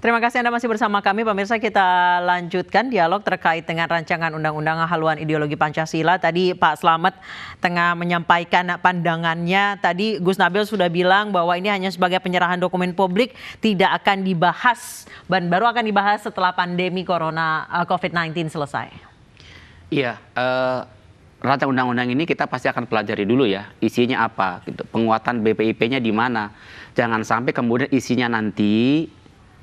Terima kasih Anda masih bersama kami. Pemirsa, kita lanjutkan dialog terkait dengan rancangan undang-undang haluan ideologi Pancasila. Tadi Pak Slamet tengah menyampaikan pandangannya. Tadi Gus Nabil sudah bilang bahwa ini hanya sebagai penyerahan dokumen publik, tidak akan dibahas dan baru akan dibahas setelah pandemi corona COVID-19 selesai. Iya, rancangan undang-undang ini kita pasti akan pelajari dulu ya, isinya apa, gitu. Penguatan BPIP-nya di mana. Jangan sampai kemudian isinya nanti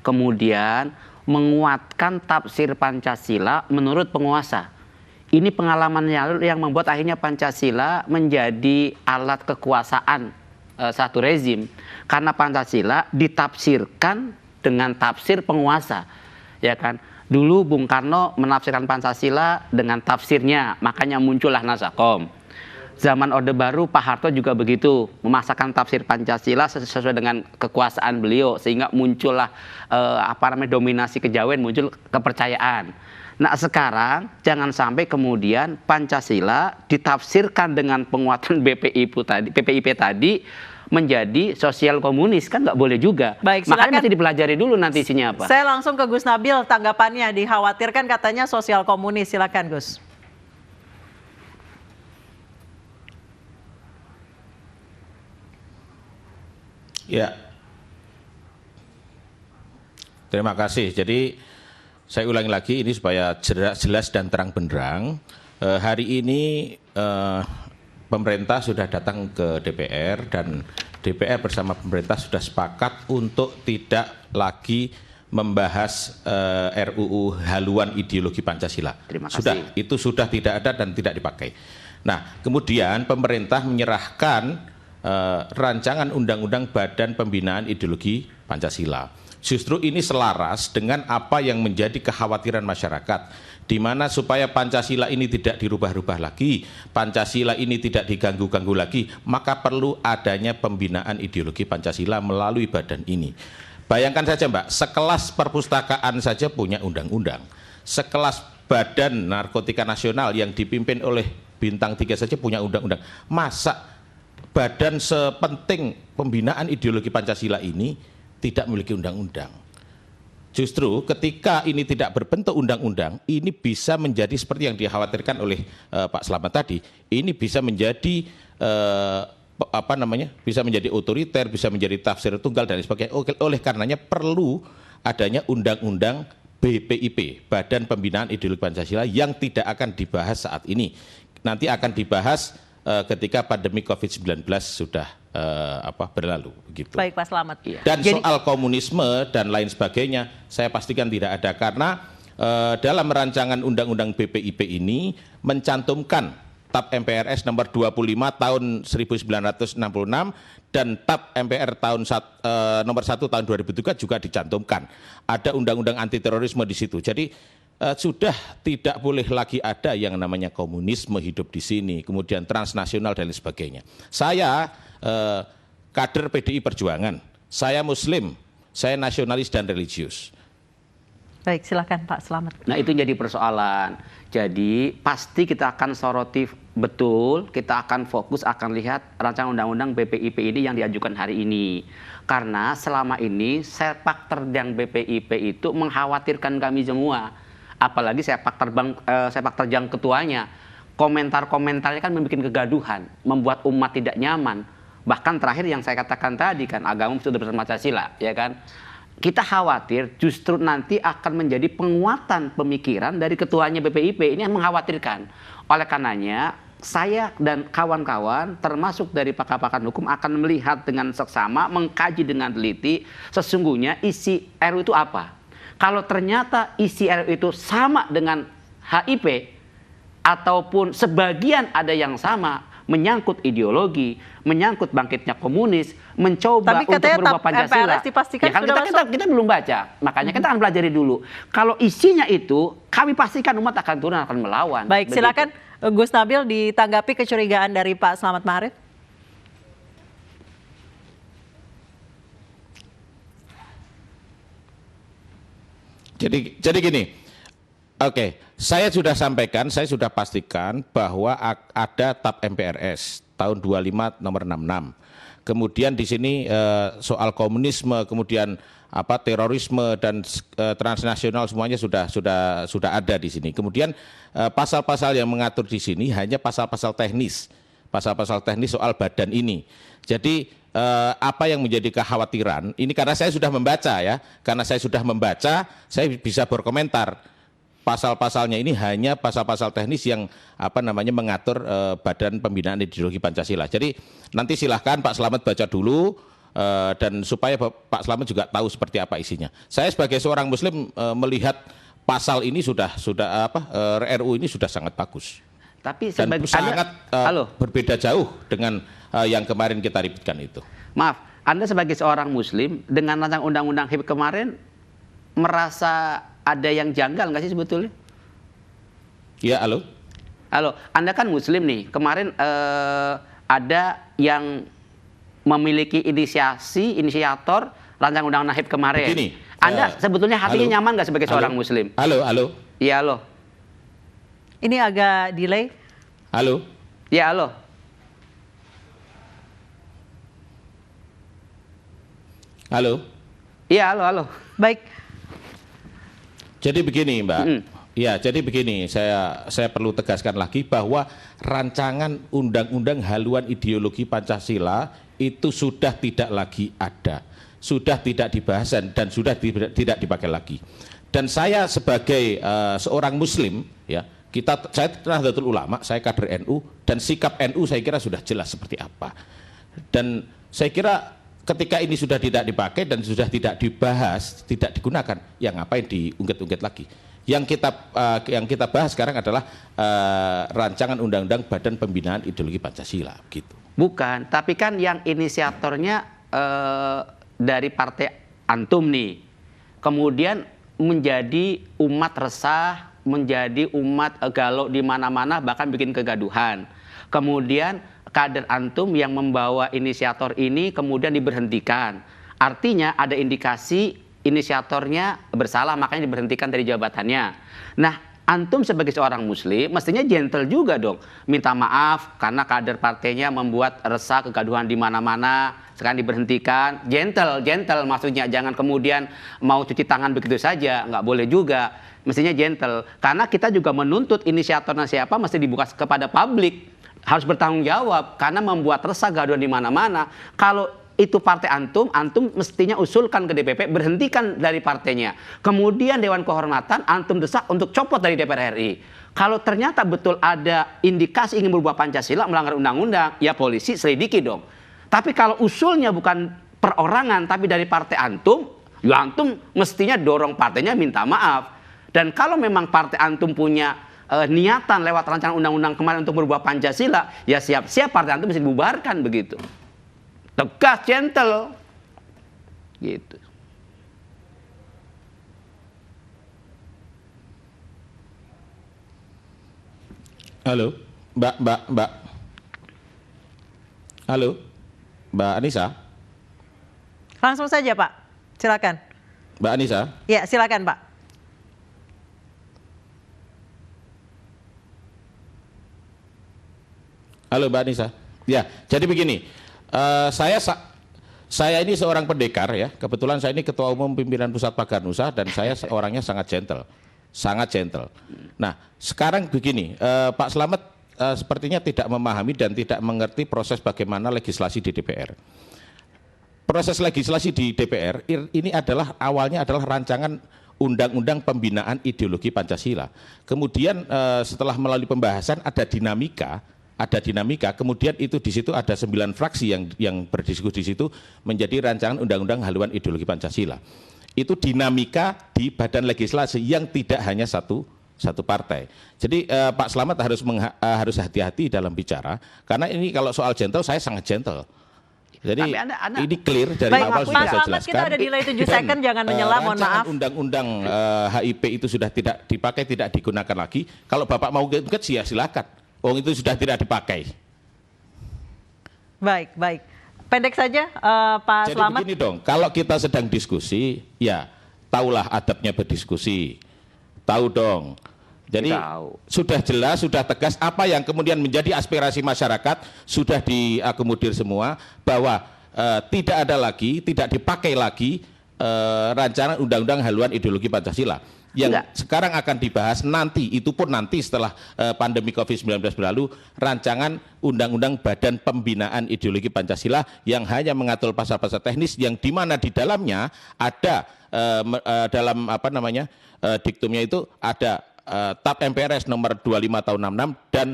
kemudian menguatkan tafsir Pancasila menurut penguasa. Ini pengalaman yang membuat akhirnya Pancasila menjadi alat kekuasaan satu rezim. Karena Pancasila ditafsirkan dengan tafsir penguasa, ya kan? Dulu Bung Karno menafsirkan Pancasila dengan tafsirnya, makanya muncullah Nasakom. Zaman Orde Baru Pak Harto juga begitu, memasakkan tafsir Pancasila sesuai dengan kekuasaan beliau, sehingga muncullah dominasi kejawen, muncul kepercayaan. Nah sekarang jangan sampai kemudian Pancasila ditafsirkan dengan penguatan BPIP tadi menjadi sosial komunis, kan nggak boleh juga. Baik, makanya mesti dipelajari dulu nanti isinya apa. Saya langsung ke Gus Nabil, tanggapannya dikhawatirkan katanya sosial komunis. Silakan Gus. Ya, terima kasih. Jadi saya ulangi lagi ini supaya jelas dan terang benderang. Hari ini pemerintah sudah datang ke DPR dan DPR bersama pemerintah sudah sepakat untuk tidak lagi membahas RUU haluan ideologi Pancasila. Terima kasih. Sudah, itu sudah tidak ada dan tidak dipakai. Nah, kemudian pemerintah menyerahkan rancangan undang-undang Badan Pembinaan Ideologi Pancasila. Justru ini selaras dengan apa yang menjadi kekhawatiran masyarakat, di mana supaya Pancasila ini tidak dirubah-rubah lagi, Pancasila ini tidak diganggu-ganggu lagi, maka perlu adanya pembinaan ideologi Pancasila melalui badan ini. Bayangkan saja Mbak, sekelas perpustakaan saja punya undang-undang, sekelas Badan Narkotika Nasional yang dipimpin oleh Bintang 3 saja punya undang-undang. Masa badan sepenting pembinaan ideologi Pancasila ini tidak memiliki undang-undang? Justru ketika ini tidak berbentuk undang-undang, ini bisa menjadi seperti yang dikhawatirkan oleh Pak Slamet tadi. Ini bisa menjadi bisa menjadi otoriter, bisa menjadi tafsir tunggal dan sebagainya. Oleh karenanya perlu adanya undang-undang BPIP, Badan Pembinaan Ideologi Pancasila, yang tidak akan dibahas saat ini. Nanti akan dibahas ketika pandemi COVID-19 sudah berlalu, begitu. Baik Pak Slamet. Dan soal komunisme dan lain sebagainya, saya pastikan tidak ada, karena dalam rancangan undang-undang BPIP ini mencantumkan TAP MPRS nomor 25 tahun 1966 dan TAP MPR nomor 1 tahun 2003 juga dicantumkan. Ada undang-undang anti terorisme di situ. Jadi sudah tidak boleh lagi ada yang namanya komunisme hidup di sini, kemudian transnasional dan lain sebagainya. Saya kader PDI Perjuangan, saya Muslim, saya nasionalis dan religius. Baik, silakan Pak Slamet. Nah itu jadi persoalan. Jadi pasti kita akan soroti betul, kita akan fokus, akan lihat rancangan undang-undang BPIP ini yang diajukan hari ini. Karena selama ini sepak terjang BPIP itu mengkhawatirkan kami semua. Apalagi sepak terjang ketuanya, komentar-komentarnya kan membuat kegaduhan, membuat umat tidak nyaman. Bahkan terakhir yang saya katakan tadi kan, agama sudah bersama Pancasila, ya kan? Kita khawatir justru nanti akan menjadi penguatan pemikiran dari ketuanya BPIP, ini yang mengkhawatirkan. Oleh karenanya saya dan kawan-kawan termasuk dari pakar-pakar hukum akan melihat dengan seksama, mengkaji dengan teliti sesungguhnya isi RUU itu apa. Kalau ternyata isi RUU itu sama dengan HIP ataupun sebagian ada yang sama, menyangkut ideologi, menyangkut bangkitnya komunis, mencoba untuk merubah Pancasila. Ya kan kita belum baca, makanya kita akan pelajari dulu. Kalau isinya itu, kami pastikan umat akan turun, akan melawan. Baik, silakan Gus Nabil ditanggapi kecurigaan dari Pak Slamet Ma'arif. Jadi gini, oke, saya sudah sampaikan, saya sudah pastikan bahwa ada TAP MPRS tahun 25 nomor 66. kemudian di sini soal komunisme, kemudian terorisme dan transnasional semuanya sudah ada di sini. Kemudian pasal-pasal yang mengatur di sini hanya pasal-pasal teknis soal badan ini. Jadi apa yang menjadi kekhawatiran ini, karena saya sudah membaca ya, saya bisa berkomentar. Pasal-pasalnya ini hanya pasal-pasal teknis yang mengatur Badan Pembinaan Ideologi Pancasila. Jadi nanti silahkan Pak Slamet baca dulu dan supaya Pak Slamet juga tahu seperti apa isinya. Saya sebagai seorang Muslim melihat pasal ini RUU ini sudah sangat bagus. Tapi dan sangat berbeda jauh dengan yang kemarin kita ributkan itu. Maaf, Anda sebagai seorang Muslim dengan rancangan undang-undang HIP kemarin merasa ada yang janggal nggak sih sebetulnya? Ya, halo, Anda kan Muslim nih. Kemarin ada yang memiliki inisiator rancangan undang-undang HIP kemarin. Begini, Anda sebetulnya hatinya nyaman nggak sebagai seorang Muslim? Halo. Iya, halo. Ini agak delay. Halo. Ya, halo. Halo. Iya, halo. Baik. Jadi begini, Mbak. Ya, jadi begini, saya perlu tegaskan lagi bahwa rancangan undang-undang haluan ideologi Pancasila itu sudah tidak lagi ada, sudah tidak dibahas dan sudah tidak dipakai lagi. Dan saya sebagai seorang Muslim, ya, saya Nahdlatul Ulama, saya kader NU, dan sikap NU saya kira sudah jelas seperti apa. Dan saya kira ketika ini sudah tidak dipakai dan sudah tidak dibahas, tidak digunakan, ya ngapain diungkit-ungkit lagi? Yang kita bahas sekarang adalah rancangan undang-undang Badan Pembinaan Ideologi Pancasila, gitu. Bukan, tapi kan yang inisiatornya dari partai antum nih, kemudian menjadi umat resah, menjadi umat galau di mana-mana, bahkan bikin kegaduhan. Kemudian kader antum yang membawa inisiator ini kemudian diberhentikan. Artinya ada indikasi inisiatornya bersalah, makanya diberhentikan dari jabatannya. Nah, antum sebagai seorang Muslim mestinya gentle juga dong. Minta maaf karena kader partainya membuat resah, kegaduhan di mana-mana, sekarang diberhentikan. Gentle maksudnya, jangan kemudian mau cuci tangan begitu saja, nggak boleh juga. Mestinya gentle. Karena kita juga menuntut inisiatornya siapa mesti dibuka kepada publik. Harus bertanggung jawab karena membuat resah, gaduhan di mana-mana. Kalau itu partai antum mestinya usulkan ke DPP, berhentikan dari partainya. Kemudian Dewan Kehormatan antum desak untuk copot dari DPR RI. Kalau ternyata betul ada indikasi ingin berubah Pancasila, melanggar undang-undang, ya polisi selidiki dong. Tapi kalau usulnya bukan perorangan tapi dari partai antum, ya antum mestinya dorong partainya minta maaf. Dan kalau memang partai antum punya niatan lewat rancangan undang-undang kemarin untuk berubah Pancasila, ya siap-siap partai antum mesti dibubarkan begitu. Tegas, gentle. Gitu. Halo, Mbak. Halo, Mbak Anissa. Langsung saja, Pak. Silakan. Mbak Anissa. Ya, silakan, Pak. Halo, Mbak Anissa. Ya, jadi begini. Saya ini seorang pendekar ya. Kebetulan saya ini ketua umum pimpinan Pusat Pagar Nusa dan saya orangnya sangat gentle. Nah, sekarang begini, Pak Slamet sepertinya tidak memahami dan tidak mengerti proses bagaimana legislasi di DPR. Proses legislasi di DPR ini awalnya adalah rancangan Undang-Undang Pembinaan Ideologi Pancasila. Kemudian setelah melalui pembahasan ada dinamika, kemudian itu di situ ada 9 fraksi yang berdiskusi di situ menjadi rancangan undang-undang haluan ideologi Pancasila. Itu dinamika di badan legislasi yang tidak hanya satu partai. Jadi Pak Slamet harus hati-hati dalam bicara karena ini kalau soal gentle saya sangat gentle. Jadi ini clear dari awal sudah saya jelaskan. Kita ada delay 7 second, jangan menyela, mohon maaf. Undang-undang HIP itu sudah tidak dipakai, tidak digunakan lagi. Kalau Bapak mau gugat ya silakan. Itu sudah tidak dipakai. Baik. Pendek saja, Pak Slamet. Jadi begini dong, kalau kita sedang diskusi, ya tahulah adabnya berdiskusi. Tahu dong. Jadi sudah jelas, sudah tegas apa yang kemudian menjadi aspirasi masyarakat, sudah diakomodir semua, bahwa tidak ada lagi, tidak dipakai lagi rancangan undang-undang haluan ideologi Pancasila. Yang sekarang akan dibahas nanti, itu pun nanti setelah pandemi COVID-19 berlalu, rancangan undang-undang Badan Pembinaan Ideologi Pancasila yang hanya mengatur pasal-pasal teknis yang di mana di dalamnya ada dalam diktumnya itu ada TAP MPRS nomor 25 tahun 66 dan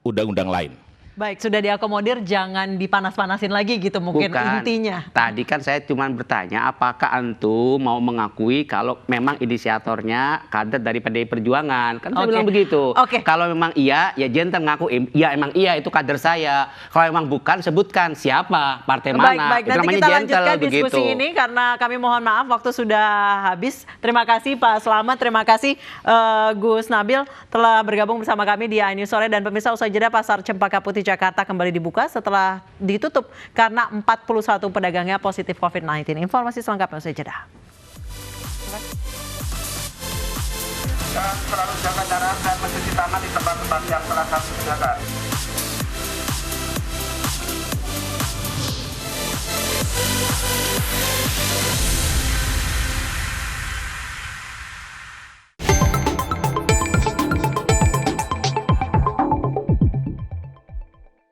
undang-undang lain. Baik, sudah diakomodir, jangan dipanas-panasin lagi gitu mungkin intinya. Tadi kan saya cuma bertanya apakah antum mau mengakui kalau memang inisiatornya kader dari PDI Perjuangan. Kan saya bilang begitu. Kalau memang iya, ya gentle ngaku, iya emang iya itu kader saya. Kalau memang bukan, sebutkan siapa, partai mana. Baik, nanti kita lanjutkan diskusi ini karena kami mohon maaf waktu sudah habis. Terima kasih Pak Slamet, terima kasih Gus Nabil telah bergabung bersama kami di iNews Sore, dan pemirsa, usai jeda Pasar Cempaka Putih Jakarta kembali dibuka setelah ditutup karena 41 pedagangnya positif COVID-19. Informasi selengkapnya usai jeda. Dan selalu jaga jarak dan mencuci tangan di tempat-tempat yang telah kami sediakan.